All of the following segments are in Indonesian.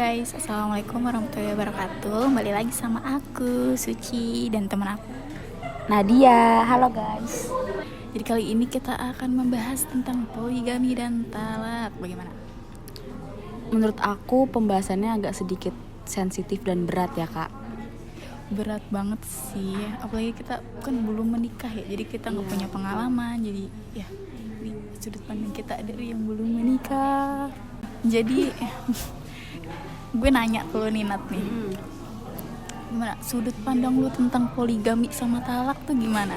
guys, assalamualaikum warahmatullahi wabarakatuh. Kembali lagi sama aku, Suci, dan teman aku Nadia. Halo guys. Jadi kali ini kita akan membahas tentang poligami dan talak. Bagaimana? Menurut aku pembahasannya agak sedikit sensitif dan berat ya kak. Berat banget sih, apalagi kita kan belum menikah ya. Jadi kita nggak punya pengalaman. Jadi ya, ini sudut pandang kita dari yang belum menikah. Jadi gue nanya ke lu nih Nat nih, gimana sudut pandang lu tentang poligami sama talak tuh gimana?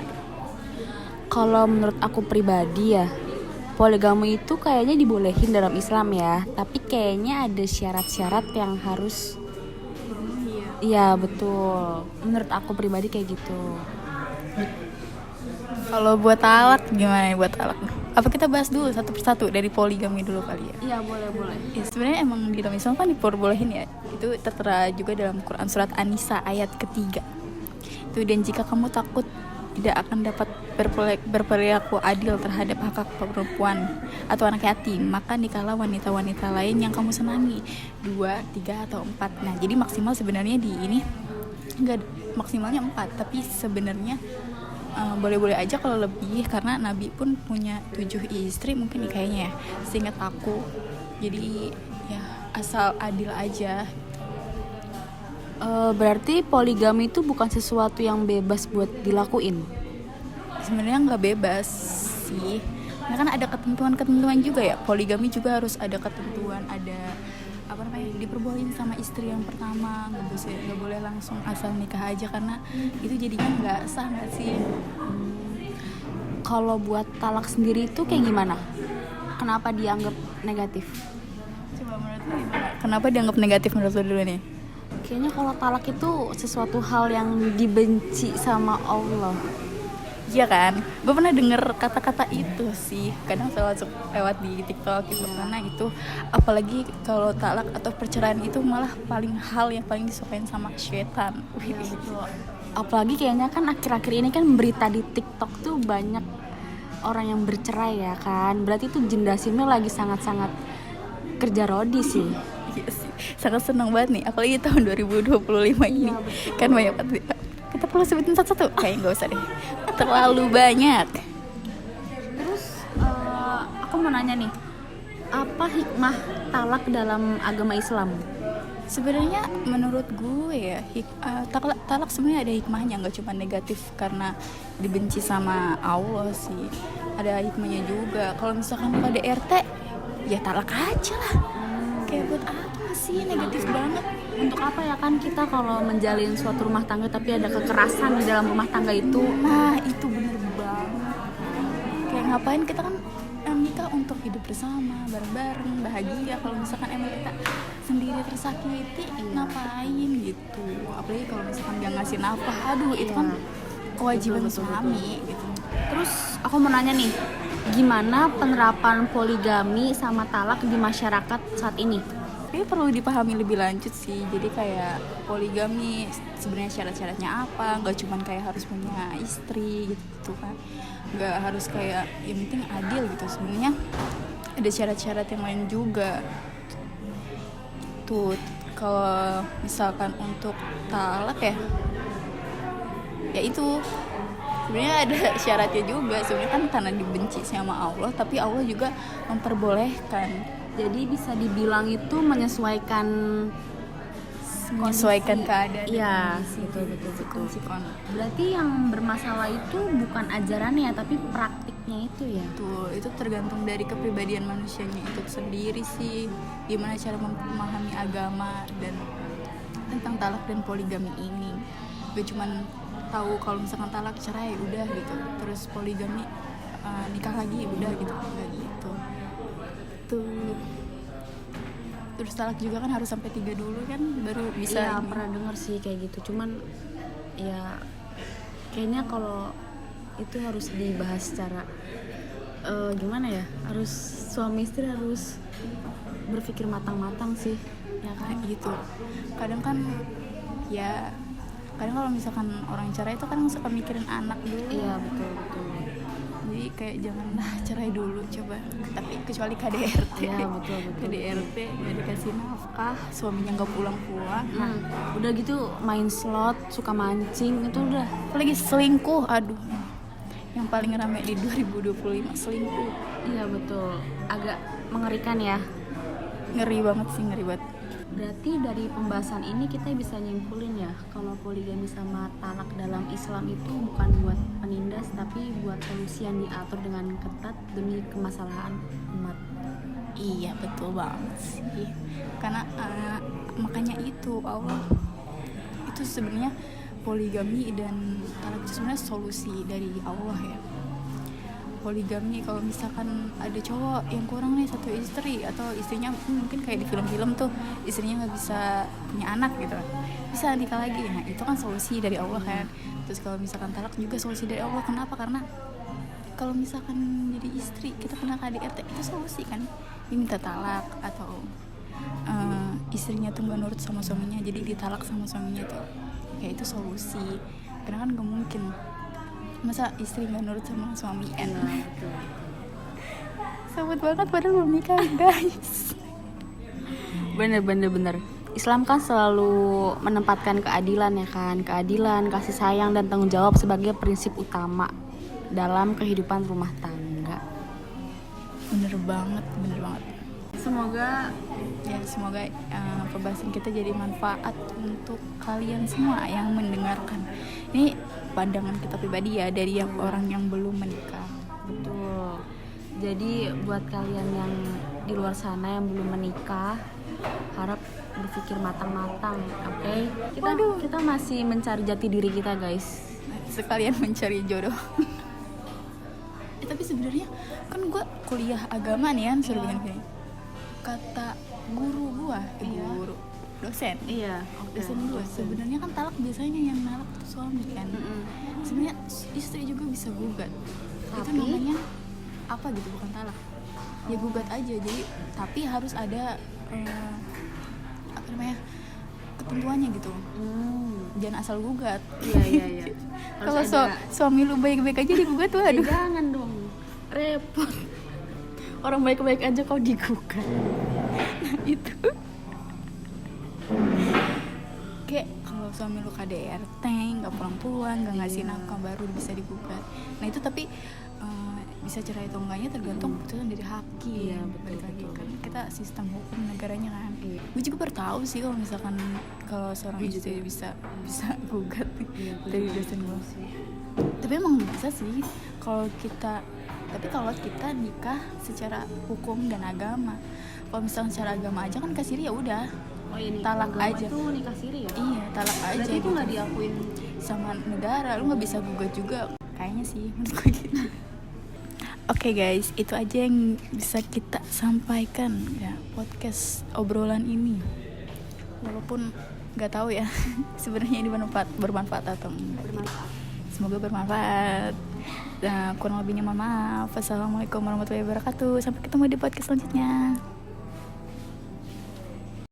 Kalau menurut aku pribadi ya, poligami itu kayaknya dibolehin dalam Islam ya. Tapi kayaknya ada syarat-syarat yang harus. Iya betul. Menurut aku pribadi kayak gitu. Kalau buat talak gimana nih buat talak? Apa kita bahas dulu satu persatu dari poligami dulu kali ya? Iya boleh. Ya sebenarnya emang di dalam Islam kan diperbolehin ya. Itu tertera juga dalam Quran surat An-Nisa ayat ketiga. Itu dan jika kamu takut tidak akan dapat berperilaku adil terhadap hak perempuan atau anak yatim, maka nikahlah wanita-wanita lain yang kamu senangi, 2, 3 atau 4. Nah jadi maksimal sebenarnya di ini enggak, maksimalnya 4, tapi sebenarnya boleh-boleh aja kalau lebih, karena Nabi pun punya 7 istri mungkin nih kayaknya ya, seingat aku. Jadi ya asal adil aja. Berarti poligami itu bukan sesuatu yang bebas buat dilakuin. Sebenarnya nggak bebas sih, nah kan ada ketentuan-ketentuan juga ya. Poligami juga harus ada ketentuan, ada apa namanya, diperbolehin sama istri yang pertama, nggak boleh langsung asal nikah aja, karena itu jadinya nggak sah nggak sih. Kalau buat talak sendiri itu kayak gimana? Kenapa dianggap negatif? Coba menurut lu gimana? Kenapa dianggap negatif menurut lu dulu nih? Kayaknya kalau talak itu sesuatu hal yang dibenci sama Allah. Iya kan, gue pernah denger kata-kata itu sih, kadang selalu lewat di TikTok gitu. Karena itu apalagi kalau talak atau perceraian itu malah hal yang paling disukain sama setan. Gitu. Apalagi kayaknya kan akhir-akhir ini kan berita di TikTok tuh banyak orang yang bercerai ya kan. Berarti tuh jendasimnya lagi sangat-sangat kerja rodi sih. Iya sih, sangat senang banget nih, apalagi tahun 2025 ini. Kan banyak banget. Kita perlu sebutin satu-satu? Kayaknya gak usah deh, terlalu banyak. Terus aku mau nanya nih, apa hikmah talak dalam agama Islam? Sebenarnya menurut gue ya, talak sebenarnya ada hikmahnya, nggak cuma negatif karena dibenci sama Allah sih. Ada hikmahnya juga. Kalau misalkan pada RT, ya talak aja lah. Kayak buat apa sih negatif banget? Untuk apa ya kan kita kalau menjalin suatu rumah tangga tapi ada kekerasan di dalam rumah tangga itu. Nah itu bener banget. Kayak ngapain kita kan nikah untuk hidup bersama, bareng-bareng, bahagia. Kalau misalkan emang kita sendiri tersakiti, ngapain gitu. Apalagi kalau misalkan dia ngasih nafkah, aduh itu kan kewajiban suami gitu. Terus aku mau nanya nih, gimana penerapan poligami sama talak di masyarakat saat ini? Ini perlu dipahami lebih lanjut sih. Jadi kayak poligami sebenarnya syarat-syaratnya apa? Gak cuman kayak harus punya istri gitu kan, gak harus kayak yang penting adil gitu. Sebenarnya ada syarat-syarat yang lain juga tuh. Kalau misalkan untuk talak ya itu sebenarnya ada syaratnya juga. Sebenarnya kan karena dibenci sama Allah, tapi Allah juga memperbolehkan. Jadi bisa dibilang itu menyesuaikan keadaan. Iya, betul. Berarti yang bermasalah itu bukan ajarannya tapi praktiknya itu ya. Itu tergantung dari kepribadian manusianya itu sendiri sih, gimana cara memahami agama dan tentang talak dan poligami ini. Gue cuman tahu kalau misalkan talak cerai udah gitu, terus poligami nikah lagi udah gitu, kayak gitu tuh. Terus talak juga kan harus sampai 3 dulu kan baru bisa. Iya pernah denger sih kayak gitu, cuman ya kayaknya kalau itu harus dibahas secara gimana ya, harus suami istri harus berpikir matang-matang sih ya kan gitu. Kadang kalau misalkan orang cerai itu kan suka mikirin anak dulu. Iya betul. Jadi jadi kayak janganlah cerai dulu coba, tapi kecuali KDRT. Ya betul. KDRT nggak dikasih nafkah, suaminya nggak pulang-pulang, Udah gitu main slot, suka mancing, itu udah. apalagi selingkuh, aduh, yang paling rame di 2025 selingkuh. Iya betul, agak mengerikan ya. Ngeri banget sih, ngeri banget. Berarti dari pembahasan ini kita bisa nyimpulin ya, kalau poligami sama talak dalam Islam itu bukan buat penindas, tapi buat solusi yang diatur dengan ketat demi kemaslahan umat. Iya betul banget sih, karena makanya itu Allah itu sebenarnya poligami dan talak itu sebenarnya solusi dari Allah ya. Poligami kalau misalkan ada cowok yang kurang nih satu istri, atau istrinya mungkin kayak di film-film tuh istrinya nggak bisa punya anak gitu, bisa nikah lagi, nah itu kan solusi dari Allah kan. Terus kalau misalkan talak juga solusi dari Allah. Kenapa? Karena kalau misalkan jadi istri kita kena KDRT itu solusi kan, dia minta talak, atau istrinya tuh nggak nurut sama suaminya jadi ditalak sama suaminya tuh, kayak itu solusi. Karena kan nggak mungkin masa istri nggak nurut sama suami kan. Sebut banget padahal belum nikah guys. Bener. Islam kan selalu menempatkan keadilan ya kan, keadilan, kasih sayang dan tanggung jawab sebagai prinsip utama dalam kehidupan rumah tangga. Bener banget. Semoga Pembahasan kita jadi manfaat untuk kalian semua yang mendengarkan. Ini pandangan kita pribadi ya, dari yang orang yang belum menikah. betul. Jadi buat kalian yang di luar sana yang belum menikah, harap berpikir matang-matang, oke? Kita masih mencari jati diri kita, guys. Sekalian mencari jodoh. Tapi sebenarnya kan gue kuliah agama nih kan, suruh bikin kata guru gue, dosen. Iya, Dosen gue sebenarnya kan talak biasanya yang nalak tuh suami kan. Sebenarnya istri juga bisa gugat. Itu namanya apa gitu, bukan talak. Ya gugat aja. Jadi tapi harus ada apa namanya, ketentuannya gitu. Jangan asal gugat. Iya. Kalau suami lu baik-baik aja digugat tuh, aduh. Jangan dong, repot. Orang baik-baik aja kau digugat. Nah itu kayak kalau suami lu KDRT, nggak pulang-pulang, nggak ngasih nafkah, baru bisa digugat. Nah itu tapi bisa cerai atau enggaknya tergantung keputusan dari hakim. Iya, betul. Kan kita sistem hukum negaranya kan. Gue juga baru tahu sih kalau misalkan kalau seorang istri bisa gugat dari dosen gue. Tapi emang bisa sih kalau kita nikah secara hukum dan agama. Kalau misalkan secara agama aja kan kasir ya udah. Oh iya, talak agama aja. Itu nikah siri ya? Iya, talak aja. Berarti itu nggak gitu. diakuin Sama negara, lu nggak bisa gugat juga. Kayaknya sih menurut gue gitu. Oke guys, itu aja yang bisa kita sampaikan ya, podcast obrolan ini. Walaupun nggak tahu ya sebenarnya ini bermanfaat atau enggak. Semoga bermanfaat. Nah, kurang lebihnya mohon maaf. Wassalamualaikum warahmatullahi wabarakatuh. Sampai ketemu di podcast selanjutnya.